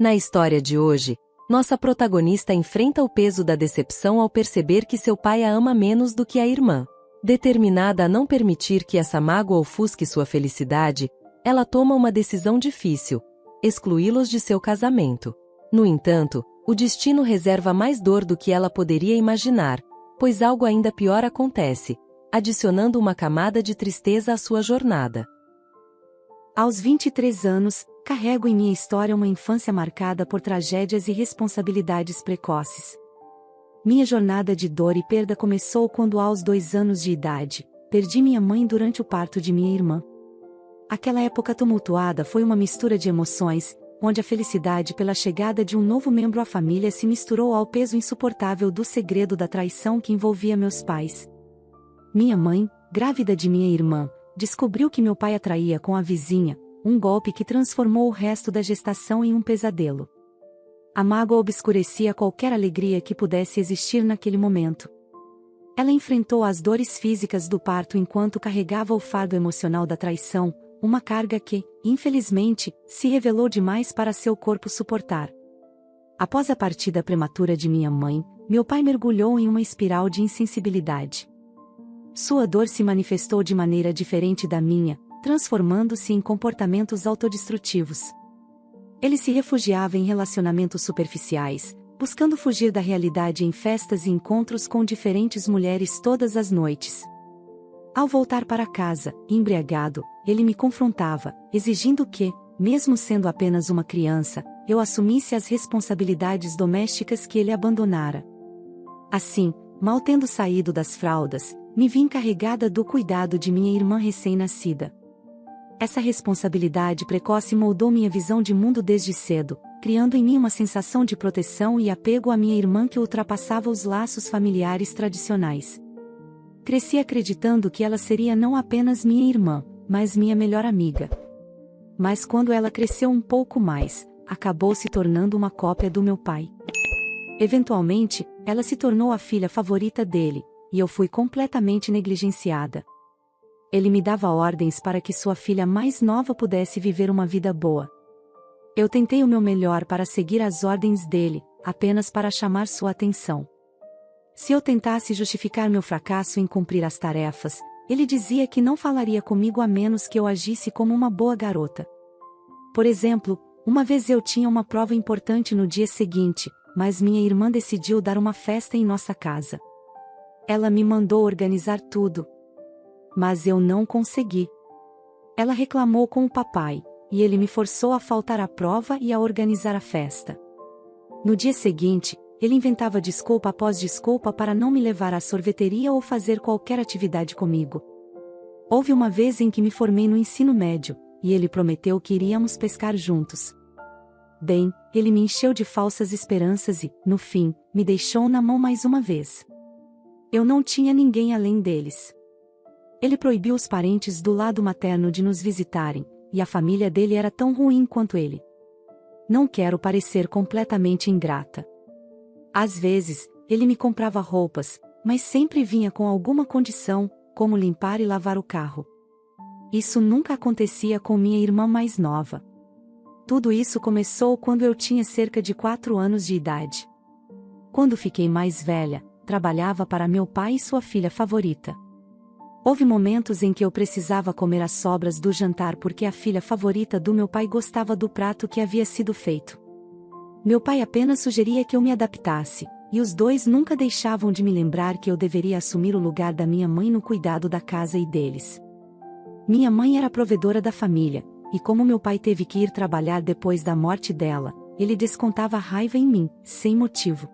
Na história de hoje, nossa protagonista enfrenta o peso da decepção ao perceber que seu pai a ama menos do que a irmã. Determinada a não permitir que essa mágoa ofusque sua felicidade, ela toma uma decisão difícil: excluí-los de seu casamento. No entanto, o destino reserva mais dor do que ela poderia imaginar, pois algo ainda pior acontece, adicionando uma camada de tristeza à sua jornada. Aos 23 anos, carrego em minha história uma infância marcada por tragédias e responsabilidades precoces. Minha jornada de dor e perda começou quando, aos 2 anos de idade, perdi minha mãe durante o parto de minha irmã. Aquela época tumultuada foi uma mistura de emoções, onde a felicidade pela chegada de um novo membro à família se misturou ao peso insuportável do segredo da traição que envolvia meus pais. Minha mãe, grávida de minha irmã, descobriu que meu pai a traía com a vizinha, um golpe que transformou o resto da gestação em um pesadelo. A mágoa obscurecia qualquer alegria que pudesse existir naquele momento. Ela enfrentou as dores físicas do parto enquanto carregava o fardo emocional da traição, uma carga que, infelizmente, se revelou demais para seu corpo suportar. Após a partida prematura de minha mãe, meu pai mergulhou em uma espiral de insensibilidade. Sua dor se manifestou de maneira diferente da minha, transformando-se em comportamentos autodestrutivos. Ele se refugiava em relacionamentos superficiais, buscando fugir da realidade em festas e encontros com diferentes mulheres todas as noites. Ao voltar para casa, embriagado, ele me confrontava, exigindo que, mesmo sendo apenas uma criança, eu assumisse as responsabilidades domésticas que ele abandonara. Assim, mal tendo saído das fraldas, me vi encarregada do cuidado de minha irmã recém-nascida. Essa responsabilidade precoce moldou minha visão de mundo desde cedo, criando em mim uma sensação de proteção e apego à minha irmã que ultrapassava os laços familiares tradicionais. Cresci acreditando que ela seria não apenas minha irmã, mas minha melhor amiga. Mas quando ela cresceu um pouco mais, acabou se tornando uma cópia do meu pai. Eventualmente, ela se tornou a filha favorita dele, e eu fui completamente negligenciada. Ele me dava ordens para que sua filha mais nova pudesse viver uma vida boa. Eu tentei o meu melhor para seguir as ordens dele, apenas para chamar sua atenção. Se eu tentasse justificar meu fracasso em cumprir as tarefas, ele dizia que não falaria comigo a menos que eu agisse como uma boa garota. Por exemplo, uma vez eu tinha uma prova importante no dia seguinte, mas minha irmã decidiu dar uma festa em nossa casa. Ela me mandou organizar tudo. Mas eu não consegui. Ela reclamou com o papai, e ele me forçou a faltar à prova e a organizar a festa. No dia seguinte, ele inventava desculpa após desculpa para não me levar à sorveteria ou fazer qualquer atividade comigo. Houve uma vez em que me formei no ensino médio, e ele prometeu que iríamos pescar juntos. Bem, ele me encheu de falsas esperanças e, no fim, me deixou na mão mais uma vez. Eu não tinha ninguém além deles. Ele proibiu os parentes do lado materno de nos visitarem, e a família dele era tão ruim quanto ele. Não quero parecer completamente ingrata. Às vezes, ele me comprava roupas, mas sempre vinha com alguma condição, como limpar e lavar o carro. Isso nunca acontecia com minha irmã mais nova. Tudo isso começou quando eu tinha cerca de 4 anos de idade. Quando fiquei mais velha, trabalhava para meu pai e sua filha favorita. Houve momentos em que eu precisava comer as sobras do jantar porque a filha favorita do meu pai gostava do prato que havia sido feito. Meu pai apenas sugeria que eu me adaptasse, e os dois nunca deixavam de me lembrar que eu deveria assumir o lugar da minha mãe no cuidado da casa e deles. Minha mãe era a provedora da família, e como meu pai teve que ir trabalhar depois da morte dela, ele descontava raiva em mim, sem motivo.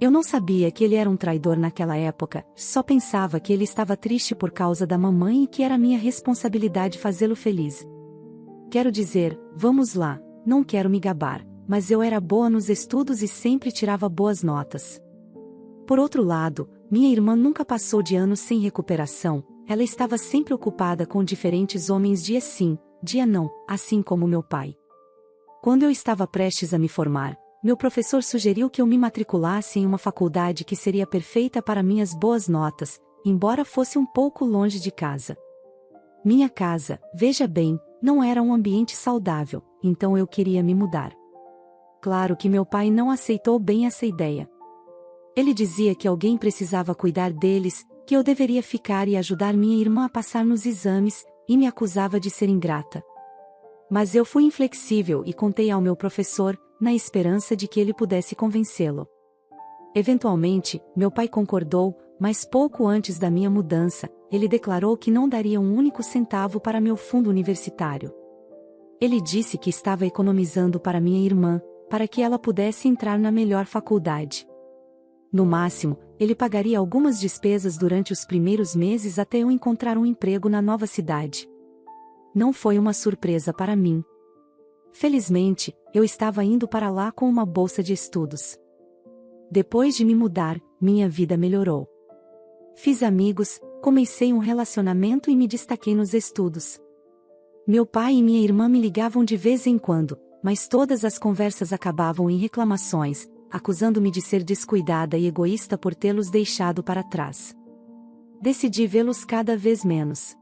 Eu não sabia que ele era um traidor naquela época, só pensava que ele estava triste por causa da mamãe e que era minha responsabilidade fazê-lo feliz. Quero dizer, vamos lá, não quero me gabar, mas eu era boa nos estudos e sempre tirava boas notas. Por outro lado, minha irmã nunca passou de anos sem recuperação, ela estava sempre ocupada com diferentes homens dia sim, dia não, assim como meu pai. Quando eu estava prestes a me formar, meu professor sugeriu que eu me matriculasse em uma faculdade que seria perfeita para minhas boas notas, embora fosse um pouco longe de casa. Minha casa, veja bem, não era um ambiente saudável, então eu queria me mudar. Claro que meu pai não aceitou bem essa ideia. Ele dizia que alguém precisava cuidar deles, que eu deveria ficar e ajudar minha irmã a passar nos exames, e me acusava de ser ingrata. Mas eu fui inflexível e contei ao meu professor, na esperança de que ele pudesse convencê-lo. Eventualmente, meu pai concordou, mas pouco antes da minha mudança, ele declarou que não daria um único centavo para meu fundo universitário. Ele disse que estava economizando para minha irmã, para que ela pudesse entrar na melhor faculdade. No máximo, ele pagaria algumas despesas durante os primeiros meses até eu encontrar um emprego na nova cidade. Não foi uma surpresa para mim. Felizmente, eu estava indo para lá com uma bolsa de estudos. Depois de me mudar, minha vida melhorou. Fiz amigos, comecei um relacionamento e me destaquei nos estudos. Meu pai e minha irmã me ligavam de vez em quando, mas todas as conversas acabavam em reclamações, acusando-me de ser descuidada e egoísta por tê-los deixado para trás. Decidi vê-los cada vez menos.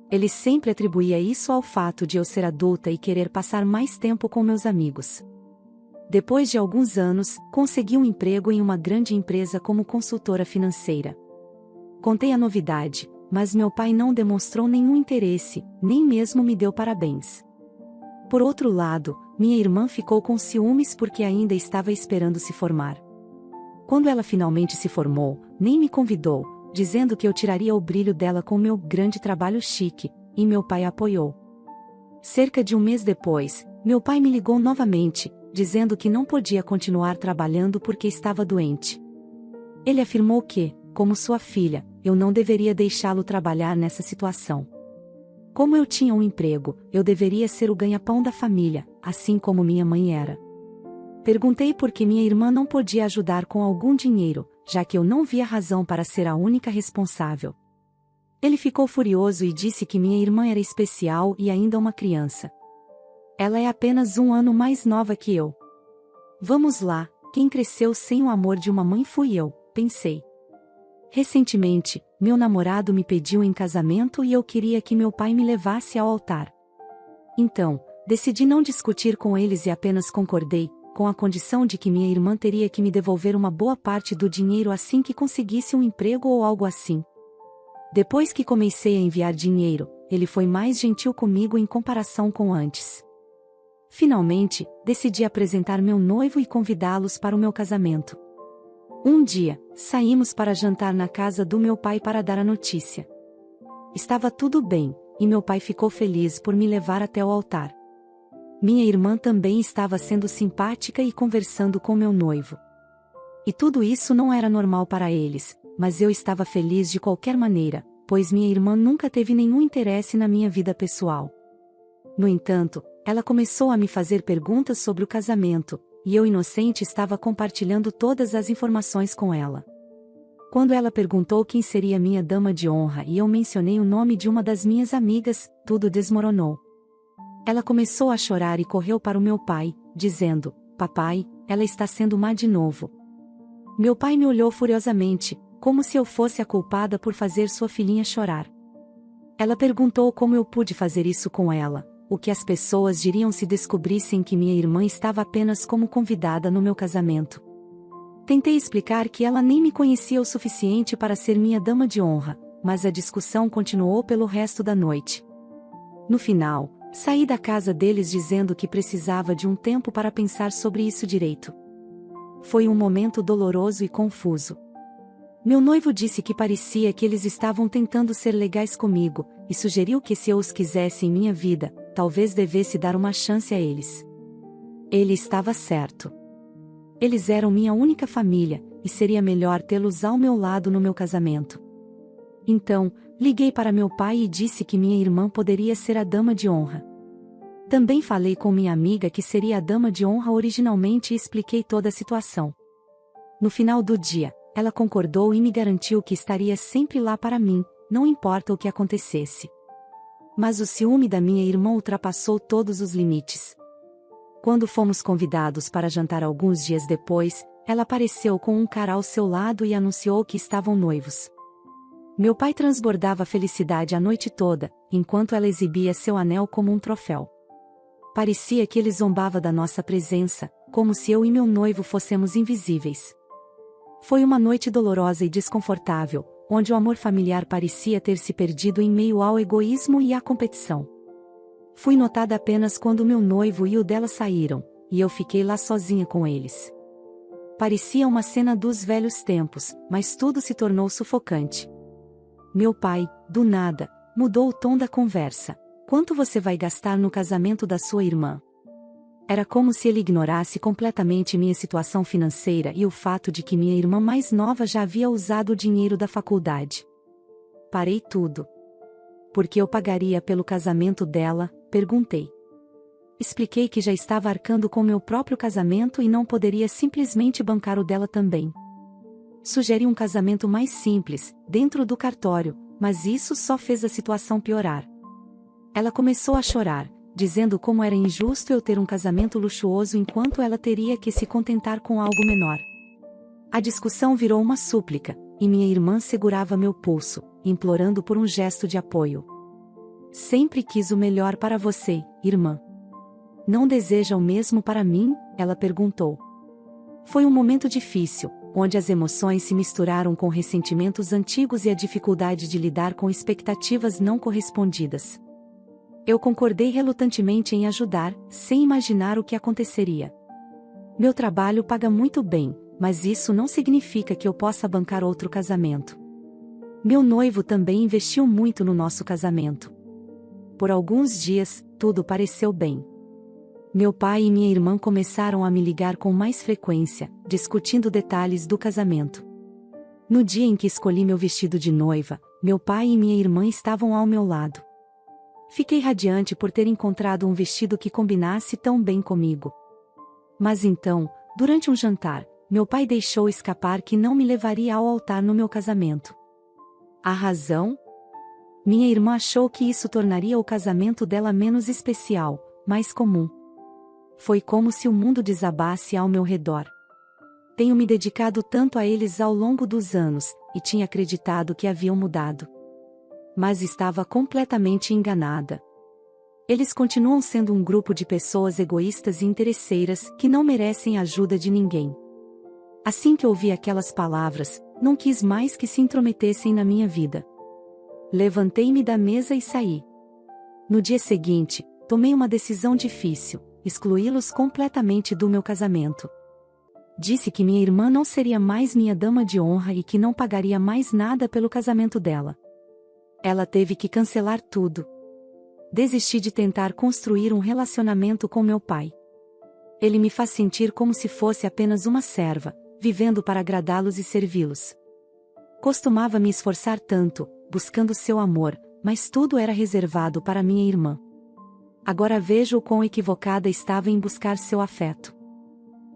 Ele sempre atribuía isso ao fato de eu ser adulta e querer passar mais tempo com meus amigos. Depois de alguns anos, consegui um emprego em uma grande empresa como consultora financeira. Contei a novidade, mas meu pai não demonstrou nenhum interesse, nem mesmo me deu parabéns. Por outro lado, minha irmã ficou com ciúmes porque ainda estava esperando se formar. Quando ela finalmente se formou, nem me convidou, dizendo que eu tiraria o brilho dela com meu grande trabalho chique, e meu pai a apoiou. Cerca de um mês depois, meu pai me ligou novamente, dizendo que não podia continuar trabalhando porque estava doente. Ele afirmou que, como sua filha, eu não deveria deixá-lo trabalhar nessa situação. Como eu tinha um emprego, eu deveria ser o ganha-pão da família, assim como minha mãe era. Perguntei por que minha irmã não podia ajudar com algum dinheiro, já que eu não via razão para ser a única responsável. Ele ficou furioso e disse que minha irmã era especial e ainda uma criança. Ela é apenas um ano mais nova que eu. Vamos lá, quem cresceu sem o amor de uma mãe fui eu, pensei. Recentemente, meu namorado me pediu em casamento e eu queria que meu pai me levasse ao altar. Então, decidi não discutir com eles e apenas concordei, com a condição de que minha irmã teria que me devolver uma boa parte do dinheiro assim que conseguisse um emprego ou algo assim. Depois que comecei a enviar dinheiro, ele foi mais gentil comigo em comparação com antes. Finalmente, decidi apresentar meu noivo e convidá-los para o meu casamento. Um dia, saímos para jantar na casa do meu pai para dar a notícia. Estava tudo bem, e meu pai ficou feliz por me levar até o altar. Minha irmã também estava sendo simpática e conversando com meu noivo. E tudo isso não era normal para eles, mas eu estava feliz de qualquer maneira, pois minha irmã nunca teve nenhum interesse na minha vida pessoal. No entanto, ela começou a me fazer perguntas sobre o casamento, e eu inocente estava compartilhando todas as informações com ela. Quando ela perguntou quem seria minha dama de honra e eu mencionei o nome de uma das minhas amigas, tudo desmoronou. Ela começou a chorar e correu para o meu pai, dizendo: "Papai, ela está sendo má de novo." Meu pai me olhou furiosamente, como se eu fosse a culpada por fazer sua filhinha chorar. Ela perguntou como eu pude fazer isso com ela, o que as pessoas diriam se descobrissem que minha irmã estava apenas como convidada no meu casamento. Tentei explicar que ela nem me conhecia o suficiente para ser minha dama de honra, mas a discussão continuou pelo resto da noite. No final, saí da casa deles dizendo que precisava de um tempo para pensar sobre isso direito. Foi um momento doloroso e confuso. Meu noivo disse que parecia que eles estavam tentando ser legais comigo, e sugeriu que se eu os quisesse em minha vida, talvez devesse dar uma chance a eles. Ele estava certo. Eles eram minha única família, e seria melhor tê-los ao meu lado no meu casamento. Então, liguei para meu pai e disse que minha irmã poderia ser a dama de honra. Também falei com minha amiga que seria a dama de honra originalmente e expliquei toda a situação. No final do dia, ela concordou e me garantiu que estaria sempre lá para mim, não importa o que acontecesse. Mas o ciúme da minha irmã ultrapassou todos os limites. Quando fomos convidados para jantar alguns dias depois, ela apareceu com um cara ao seu lado e anunciou que estavam noivos. Meu pai transbordava felicidade a noite toda, enquanto ela exibia seu anel como um troféu. Parecia que ele zombava da nossa presença, como se eu e meu noivo fôssemos invisíveis. Foi uma noite dolorosa e desconfortável, onde o amor familiar parecia ter se perdido em meio ao egoísmo e à competição. Fui notada apenas quando meu noivo e o dela saíram, e eu fiquei lá sozinha com eles. Parecia uma cena dos velhos tempos, mas tudo se tornou sufocante. Meu pai, do nada, mudou o tom da conversa. Quanto você vai gastar no casamento da sua irmã? Era como se ele ignorasse completamente minha situação financeira e o fato de que minha irmã mais nova já havia usado o dinheiro da faculdade. Parei tudo. Por que eu pagaria pelo casamento dela? Perguntei. Expliquei que já estava arcando com meu próprio casamento e não poderia simplesmente bancar o dela também. Sugeri um casamento mais simples, dentro do cartório, mas isso só fez a situação piorar. Ela começou a chorar, dizendo como era injusto eu ter um casamento luxuoso enquanto ela teria que se contentar com algo menor. A discussão virou uma súplica, e minha irmã segurava meu pulso, implorando por um gesto de apoio. Sempre quis o melhor para você, irmã. Não deseja o mesmo para mim? Ela perguntou. Foi um momento difícil, onde as emoções se misturaram com ressentimentos antigos e a dificuldade de lidar com expectativas não correspondidas. Eu concordei relutantemente em ajudar, sem imaginar o que aconteceria. Meu trabalho paga muito bem, mas isso não significa que eu possa bancar outro casamento. Meu noivo também investiu muito no nosso casamento. Por alguns dias, tudo pareceu bem. Meu pai e minha irmã começaram a me ligar com mais frequência, discutindo detalhes do casamento. No dia em que escolhi meu vestido de noiva, meu pai e minha irmã estavam ao meu lado. Fiquei radiante por ter encontrado um vestido que combinasse tão bem comigo. Mas então, durante um jantar, meu pai deixou escapar que não me levaria ao altar no meu casamento. A razão? Minha irmã achou que isso tornaria o casamento dela menos especial, mais comum. Foi como se o mundo desabasse ao meu redor. Tenho me dedicado tanto a eles ao longo dos anos, e tinha acreditado que haviam mudado. Mas estava completamente enganada. Eles continuam sendo um grupo de pessoas egoístas e interesseiras que não merecem a ajuda de ninguém. Assim que ouvi aquelas palavras, não quis mais que se intrometessem na minha vida. Levantei-me da mesa e saí. No dia seguinte, tomei uma decisão difícil: excluí-los completamente do meu casamento. Disse que minha irmã não seria mais minha dama de honra e que não pagaria mais nada pelo casamento dela. Ela teve que cancelar tudo. Desisti de tentar construir um relacionamento com meu pai. Ele me faz sentir como se fosse apenas uma serva, vivendo para agradá-los e servi-los. Costumava me esforçar tanto, buscando seu amor, mas tudo era reservado para minha irmã. Agora vejo o quão equivocada estava em buscar seu afeto.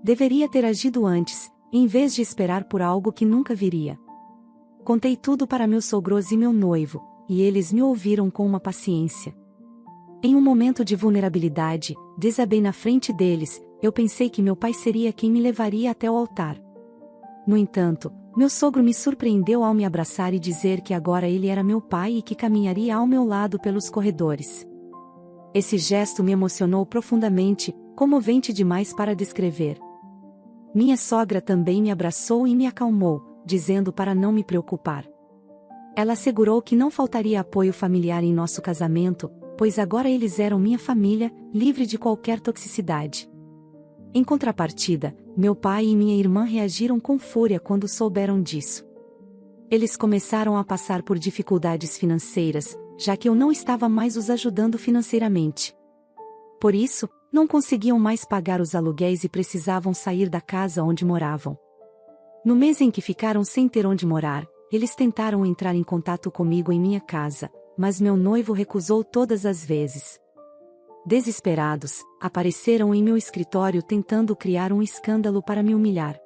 Deveria ter agido antes, em vez de esperar por algo que nunca viria. Contei tudo para meus sogros e meu noivo, e eles me ouviram com uma paciência. Em um momento de vulnerabilidade, desabei na frente deles. Eu pensei que meu pai seria quem me levaria até o altar. No entanto, meu sogro me surpreendeu ao me abraçar e dizer que agora ele era meu pai e que caminharia ao meu lado pelos corredores. Esse gesto me emocionou profundamente, comovente demais para descrever. Minha sogra também me abraçou e me acalmou, dizendo para não me preocupar. Ela assegurou que não faltaria apoio familiar em nosso casamento, pois agora eles eram minha família, livre de qualquer toxicidade. Em contrapartida, meu pai e minha irmã reagiram com fúria quando souberam disso. Eles começaram a passar por dificuldades financeiras, já que eu não estava mais os ajudando financeiramente. Por isso, não conseguiam mais pagar os aluguéis e precisavam sair da casa onde moravam. No mês em que ficaram sem ter onde morar, eles tentaram entrar em contato comigo em minha casa, mas meu noivo recusou todas as vezes. Desesperados, apareceram em meu escritório tentando criar um escândalo para me humilhar.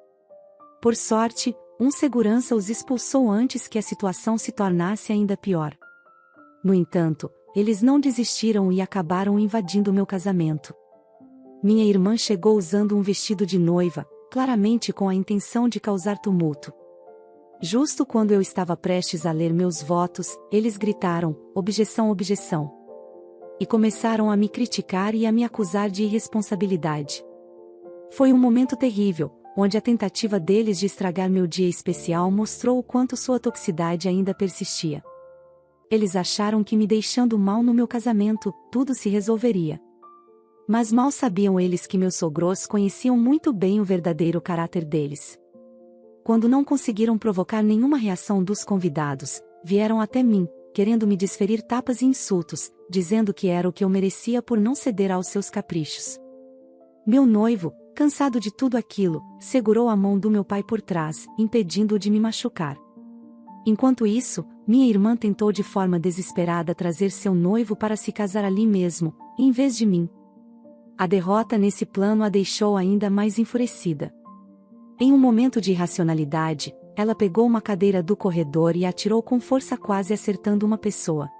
Por sorte, um segurança os expulsou antes que a situação se tornasse ainda pior. No entanto, eles não desistiram e acabaram invadindo meu casamento. Minha irmã chegou usando um vestido de noiva, claramente com a intenção de causar tumulto. Justo quando eu estava prestes a ler meus votos, eles gritaram: objeção, objeção. e começaram a me criticar e a me acusar de irresponsabilidade. Foi um momento terrível, onde a tentativa deles de estragar meu dia especial mostrou o quanto sua toxicidade ainda persistia. Eles acharam que me deixando mal no meu casamento, tudo se resolveria. Mas mal sabiam eles que meus sogros conheciam muito bem o verdadeiro caráter deles. Quando não conseguiram provocar nenhuma reação dos convidados, vieram até mim, querendo me desferir tapas e insultos, dizendo que era o que eu merecia por não ceder aos seus caprichos. Meu noivo, cansado de tudo aquilo, segurou a mão do meu pai por trás, impedindo-o de me machucar. Enquanto isso, minha irmã tentou de forma desesperada trazer seu noivo para se casar ali mesmo, em vez de mim. A derrota nesse plano a deixou ainda mais enfurecida. Em um momento de irracionalidade, ela pegou uma cadeira do corredor e atirou com força, quase acertando uma pessoa.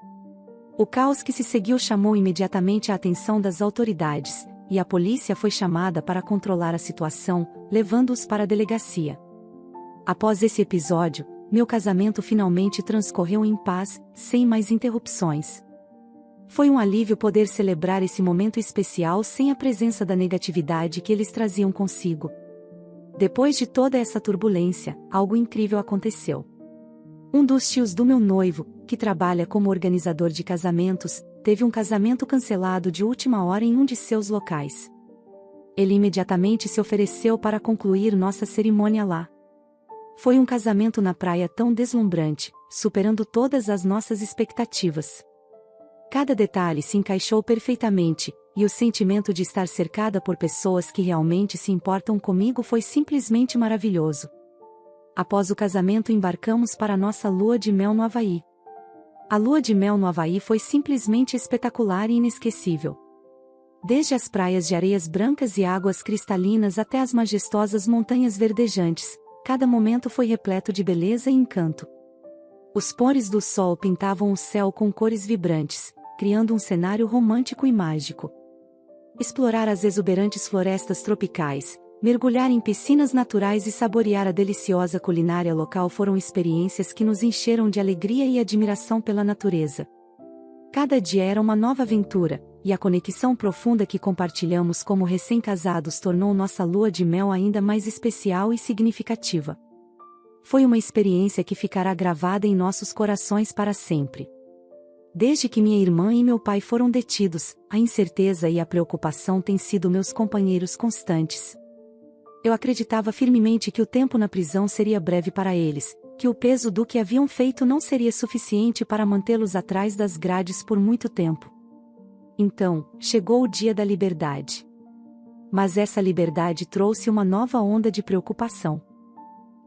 O caos que se seguiu chamou imediatamente a atenção das autoridades, e a polícia foi chamada para controlar a situação, levando-os para a delegacia. Após esse episódio, meu casamento finalmente transcorreu em paz, sem mais interrupções. Foi um alívio poder celebrar esse momento especial sem a presença da negatividade que eles traziam consigo. Depois de toda essa turbulência, algo incrível aconteceu. Um dos tios do meu noivo, que trabalha como organizador de casamentos, teve um casamento cancelado de última hora em um de seus locais. Ele imediatamente se ofereceu para concluir nossa cerimônia lá. Foi um casamento na praia tão deslumbrante, superando todas as nossas expectativas. Cada detalhe se encaixou perfeitamente, e o sentimento de estar cercada por pessoas que realmente se importam comigo foi simplesmente maravilhoso. Após o casamento, embarcamos para nossa lua de mel no Havaí. A lua de mel no Havaí foi simplesmente espetacular e inesquecível. Desde as praias de areias brancas e águas cristalinas até as majestosas montanhas verdejantes, cada momento foi repleto de beleza e encanto. Os pôres do sol pintavam o céu com cores vibrantes, criando um cenário romântico e mágico. Explorar as exuberantes florestas tropicais, mergulhar em piscinas naturais e saborear a deliciosa culinária local foram experiências que nos encheram de alegria e admiração pela natureza. Cada dia era uma nova aventura, e a conexão profunda que compartilhamos como recém-casados tornou nossa lua de mel ainda mais especial e significativa. Foi uma experiência que ficará gravada em nossos corações para sempre. Desde que minha irmã e meu pai foram detidos, a incerteza e a preocupação têm sido meus companheiros constantes. Eu acreditava firmemente que o tempo na prisão seria breve para eles, que o peso do que haviam feito não seria suficiente para mantê-los atrás das grades por muito tempo. Então, chegou o dia da liberdade. Mas essa liberdade trouxe uma nova onda de preocupação.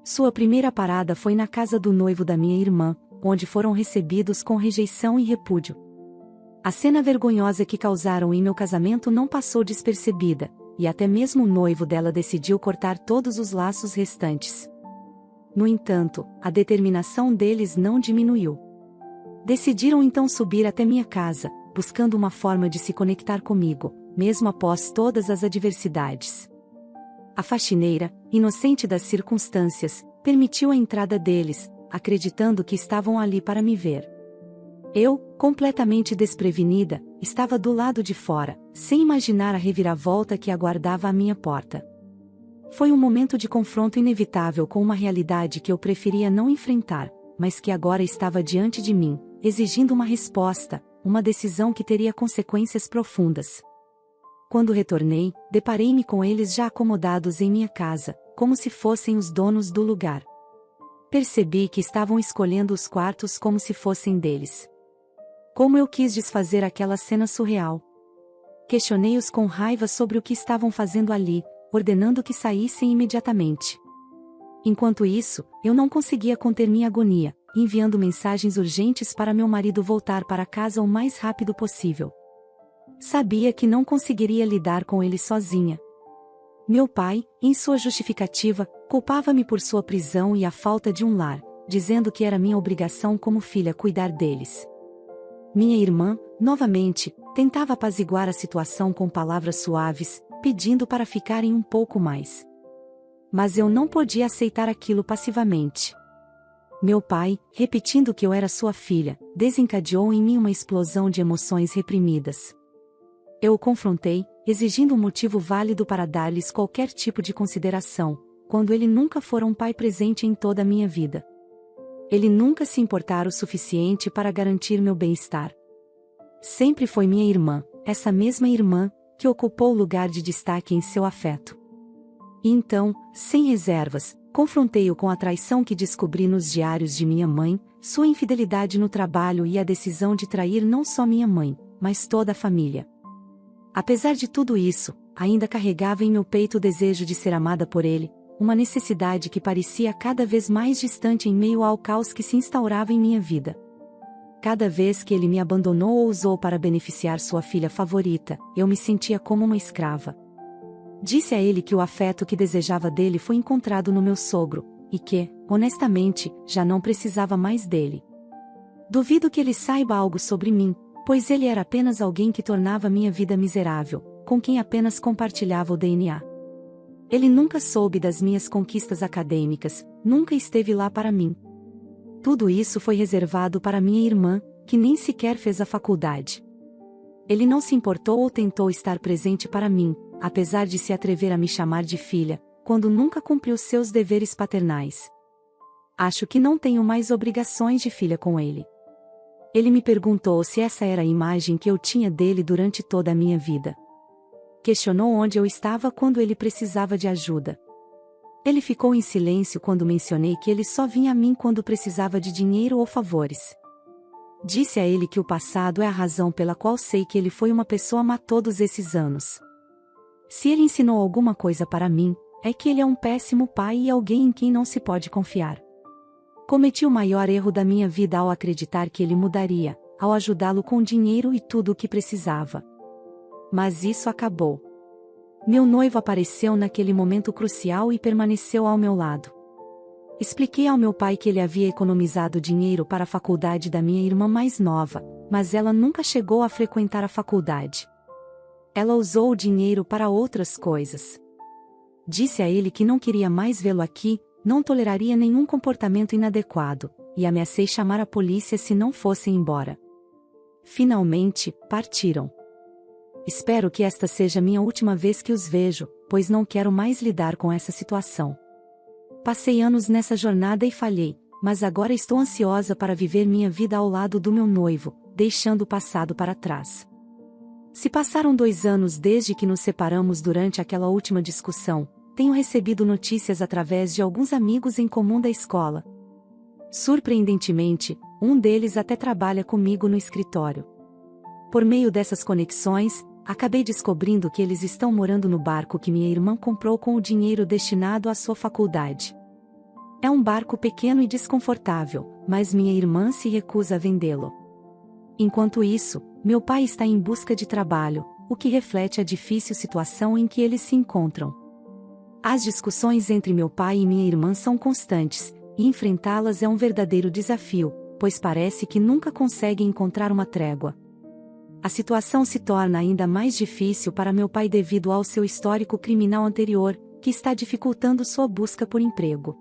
Sua primeira parada foi na casa do noivo da minha irmã, onde foram recebidos com rejeição e repúdio. A cena vergonhosa que causaram em meu casamento não passou despercebida, e até mesmo o noivo dela decidiu cortar todos os laços restantes. No entanto, a determinação deles não diminuiu. Decidiram então subir até minha casa, buscando uma forma de se conectar comigo, mesmo após todas as adversidades. A faxineira, inocente das circunstâncias, permitiu a entrada deles, acreditando que estavam ali para me ver. Eu, completamente desprevenida, estava do lado de fora, sem imaginar a reviravolta que aguardava à minha porta. Foi um momento de confronto inevitável com uma realidade que eu preferia não enfrentar, mas que agora estava diante de mim, exigindo uma resposta, uma decisão que teria consequências profundas. Quando retornei, deparei-me com eles já acomodados em minha casa, como se fossem os donos do lugar. Percebi que estavam escolhendo os quartos como se fossem deles. Como eu quis desfazer aquela cena surreal. Questionei-os com raiva sobre o que estavam fazendo ali, ordenando que saíssem imediatamente. Enquanto isso, eu não conseguia conter minha agonia, enviando mensagens urgentes para meu marido voltar para casa o mais rápido possível. Sabia que não conseguiria lidar com ele sozinha. Meu pai, em sua justificativa, culpava-me por sua prisão e a falta de um lar, dizendo que era minha obrigação como filha cuidar deles. Minha irmã, novamente, tentava apaziguar a situação com palavras suaves, pedindo para ficarem um pouco mais. Mas eu não podia aceitar aquilo passivamente. Meu pai, repetindo que eu era sua filha, desencadeou em mim uma explosão de emoções reprimidas. Eu o confrontei, exigindo um motivo válido para dar-lhes qualquer tipo de consideração, quando ele nunca fora um pai presente em toda a minha vida. Ele nunca se importara o suficiente para garantir meu bem-estar. Sempre foi minha irmã, essa mesma irmã, que ocupou o lugar de destaque em seu afeto. E então, sem reservas, confrontei-o com a traição que descobri nos diários de minha mãe, sua infidelidade no trabalho e a decisão de trair não só minha mãe, mas toda a família. Apesar de tudo isso, ainda carregava em meu peito o desejo de ser amada por ele, uma necessidade que parecia cada vez mais distante em meio ao caos que se instaurava em minha vida. Cada vez que ele me abandonou ou usou para beneficiar sua filha favorita, eu me sentia como uma escrava. Disse a ele que o afeto que desejava dele foi encontrado no meu sogro, e que, honestamente, já não precisava mais dele. Duvido que ele saiba algo sobre mim, pois ele era apenas alguém que tornava minha vida miserável, com quem apenas compartilhava o DNA. Ele nunca soube das minhas conquistas acadêmicas, nunca esteve lá para mim. Tudo isso foi reservado para minha irmã, que nem sequer fez a faculdade. Ele não se importou ou tentou estar presente para mim, apesar de se atrever a me chamar de filha, quando nunca cumpriu seus deveres paternais. Acho que não tenho mais obrigações de filha com ele. Ele me perguntou se essa era a imagem que eu tinha dele durante toda a minha vida. Questionou onde eu estava quando ele precisava de ajuda. Ele ficou em silêncio quando mencionei que ele só vinha a mim quando precisava de dinheiro ou favores. Disse a ele que o passado é a razão pela qual sei que ele foi uma pessoa má todos esses anos. Se ele ensinou alguma coisa para mim, é que ele é um péssimo pai e alguém em quem não se pode confiar. Cometi o maior erro da minha vida ao acreditar que ele mudaria, ao ajudá-lo com dinheiro e tudo o que precisava. Mas isso acabou. Meu noivo apareceu naquele momento crucial e permaneceu ao meu lado. Expliquei ao meu pai que ele havia economizado dinheiro para a faculdade da minha irmã mais nova, mas ela nunca chegou a frequentar a faculdade. Ela usou o dinheiro para outras coisas. Disse a ele que não queria mais vê-lo aqui, não toleraria nenhum comportamento inadequado, e ameacei chamar a polícia se não fossem embora. Finalmente, partiram. Espero que esta seja minha última vez que os vejo, pois não quero mais lidar com essa situação. Passei anos nessa jornada e falhei, mas agora estou ansiosa para viver minha vida ao lado do meu noivo, deixando o passado para trás. Se passaram 2 anos desde que nos separamos durante aquela última discussão, tenho recebido notícias através de alguns amigos em comum da escola. Surpreendentemente, um deles até trabalha comigo no escritório. Por meio dessas conexões, acabei descobrindo que eles estão morando no barco que minha irmã comprou com o dinheiro destinado à sua faculdade. É um barco pequeno e desconfortável, mas minha irmã se recusa a vendê-lo. Enquanto isso, meu pai está em busca de trabalho, o que reflete a difícil situação em que eles se encontram. As discussões entre meu pai e minha irmã são constantes, e enfrentá-las é um verdadeiro desafio, pois parece que nunca conseguem encontrar uma trégua. A situação se torna ainda mais difícil para meu pai devido ao seu histórico criminal anterior, que está dificultando sua busca por emprego.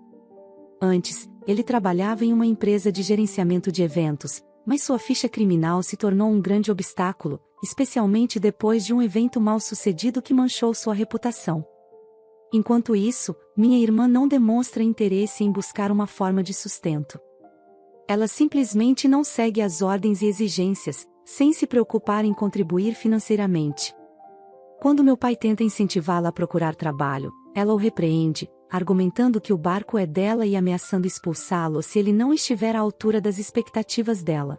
Antes, ele trabalhava em uma empresa de gerenciamento de eventos, mas sua ficha criminal se tornou um grande obstáculo, especialmente depois de um evento mal-sucedido que manchou sua reputação. Enquanto isso, minha irmã não demonstra interesse em buscar uma forma de sustento. Ela simplesmente não segue as ordens e exigências, sem se preocupar em contribuir financeiramente. Quando meu pai tenta incentivá-la a procurar trabalho, ela o repreende, argumentando que o barco é dela e ameaçando expulsá-lo se ele não estiver à altura das expectativas dela.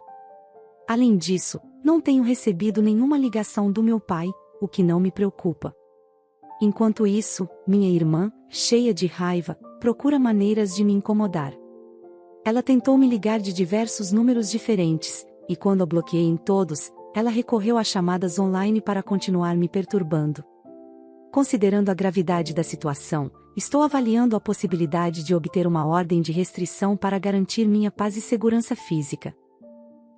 Além disso, não tenho recebido nenhuma ligação do meu pai, o que não me preocupa. Enquanto isso, minha irmã, cheia de raiva, procura maneiras de me incomodar. Ela tentou me ligar de diversos números diferentes, e quando a bloqueei em todos, ela recorreu a chamadas online para continuar me perturbando. Considerando a gravidade da situação, estou avaliando a possibilidade de obter uma ordem de restrição para garantir minha paz e segurança física.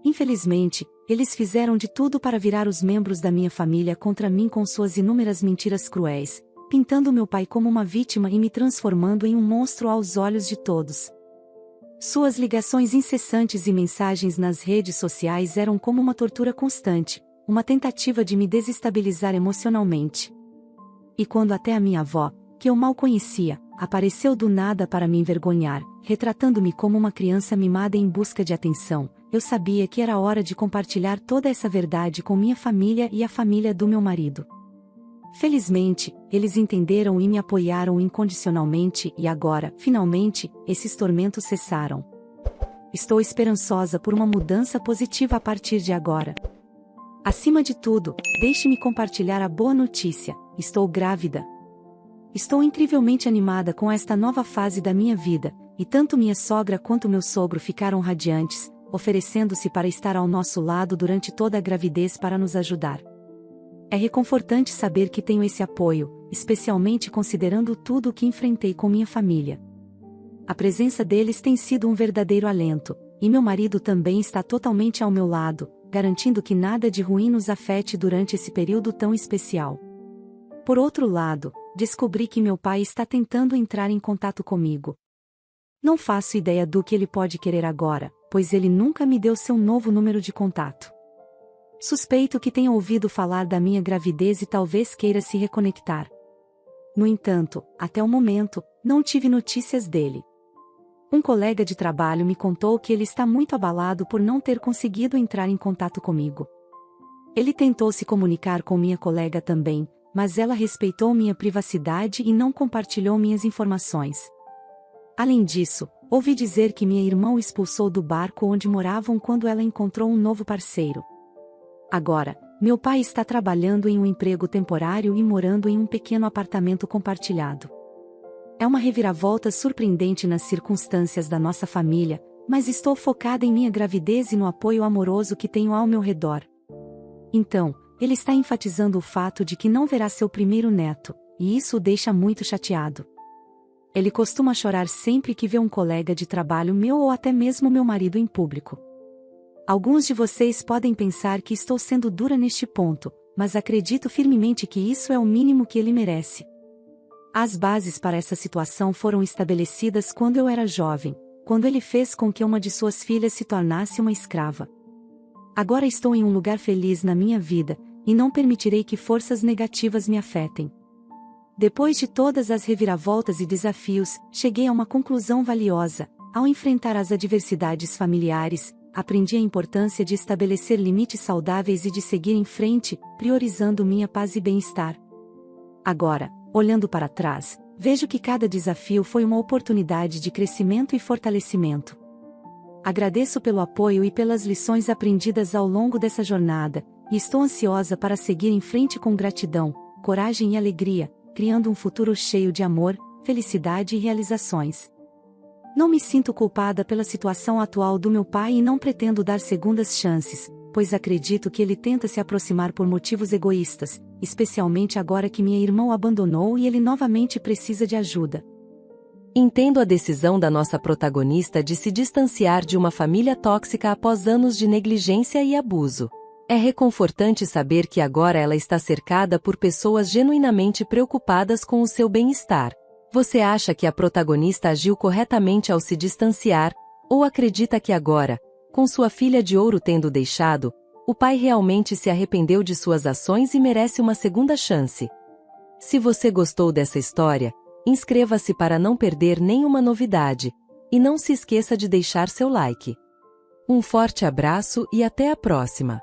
Infelizmente, eles fizeram de tudo para virar os membros da minha família contra mim com suas inúmeras mentiras cruéis, pintando meu pai como uma vítima e me transformando em um monstro aos olhos de todos. Suas ligações incessantes e mensagens nas redes sociais eram como uma tortura constante, uma tentativa de me desestabilizar emocionalmente. E quando até a minha avó, que eu mal conhecia, apareceu do nada para me envergonhar, retratando-me como uma criança mimada em busca de atenção, eu sabia que era hora de compartilhar toda essa verdade com minha família e a família do meu marido. Felizmente, eles entenderam e me apoiaram incondicionalmente e agora, finalmente, esses tormentos cessaram. Estou esperançosa por uma mudança positiva a partir de agora. Acima de tudo, deixe-me compartilhar a boa notícia: estou grávida. Estou incrivelmente animada com esta nova fase da minha vida, e tanto minha sogra quanto meu sogro ficaram radiantes, oferecendo-se para estar ao nosso lado durante toda a gravidez para nos ajudar. É reconfortante saber que tenho esse apoio, especialmente considerando tudo o que enfrentei com minha família. A presença deles tem sido um verdadeiro alento, e meu marido também está totalmente ao meu lado, garantindo que nada de ruim nos afete durante esse período tão especial. Por outro lado, descobri que meu pai está tentando entrar em contato comigo. Não faço ideia do que ele pode querer agora, pois ele nunca me deu seu novo número de contato. Suspeito que tenha ouvido falar da minha gravidez e talvez queira se reconectar. No entanto, até o momento, não tive notícias dele. Um colega de trabalho me contou que ele está muito abalado por não ter conseguido entrar em contato comigo. Ele tentou se comunicar com minha colega também, mas ela respeitou minha privacidade e não compartilhou minhas informações. Além disso, ouvi dizer que minha irmã o expulsou do barco onde moravam quando ela encontrou um novo parceiro. Agora, meu pai está trabalhando em um emprego temporário e morando em um pequeno apartamento compartilhado. É uma reviravolta surpreendente nas circunstâncias da nossa família, mas estou focada em minha gravidez e no apoio amoroso que tenho ao meu redor. Então, ele está enfatizando o fato de que não verá seu primeiro neto, e isso o deixa muito chateado. Ele costuma chorar sempre que vê um colega de trabalho meu ou até mesmo meu marido em público. Alguns de vocês podem pensar que estou sendo dura neste ponto, mas acredito firmemente que isso é o mínimo que ele merece. As bases para essa situação foram estabelecidas quando eu era jovem, quando ele fez com que uma de suas filhas se tornasse uma escrava. Agora estou em um lugar feliz na minha vida, e não permitirei que forças negativas me afetem. Depois de todas as reviravoltas e desafios, cheguei a uma conclusão valiosa. Ao enfrentar as adversidades familiares, aprendi a importância de estabelecer limites saudáveis e de seguir em frente, priorizando minha paz e bem-estar. Agora, olhando para trás, vejo que cada desafio foi uma oportunidade de crescimento e fortalecimento. Agradeço pelo apoio e pelas lições aprendidas ao longo dessa jornada, e estou ansiosa para seguir em frente com gratidão, coragem e alegria, criando um futuro cheio de amor, felicidade e realizações. Não me sinto culpada pela situação atual do meu pai e não pretendo dar segundas chances, pois acredito que ele tenta se aproximar por motivos egoístas, especialmente agora que minha irmã o abandonou e ele novamente precisa de ajuda. Entendo a decisão da nossa protagonista de se distanciar de uma família tóxica após anos de negligência e abuso. É reconfortante saber que agora ela está cercada por pessoas genuinamente preocupadas com o seu bem-estar. Você acha que a protagonista agiu corretamente ao se distanciar, ou acredita que agora, com sua filha de ouro tendo deixado, o pai realmente se arrependeu de suas ações e merece uma segunda chance? Se você gostou dessa história, inscreva-se para não perder nenhuma novidade, e não se esqueça de deixar seu like. Um forte abraço e até a próxima!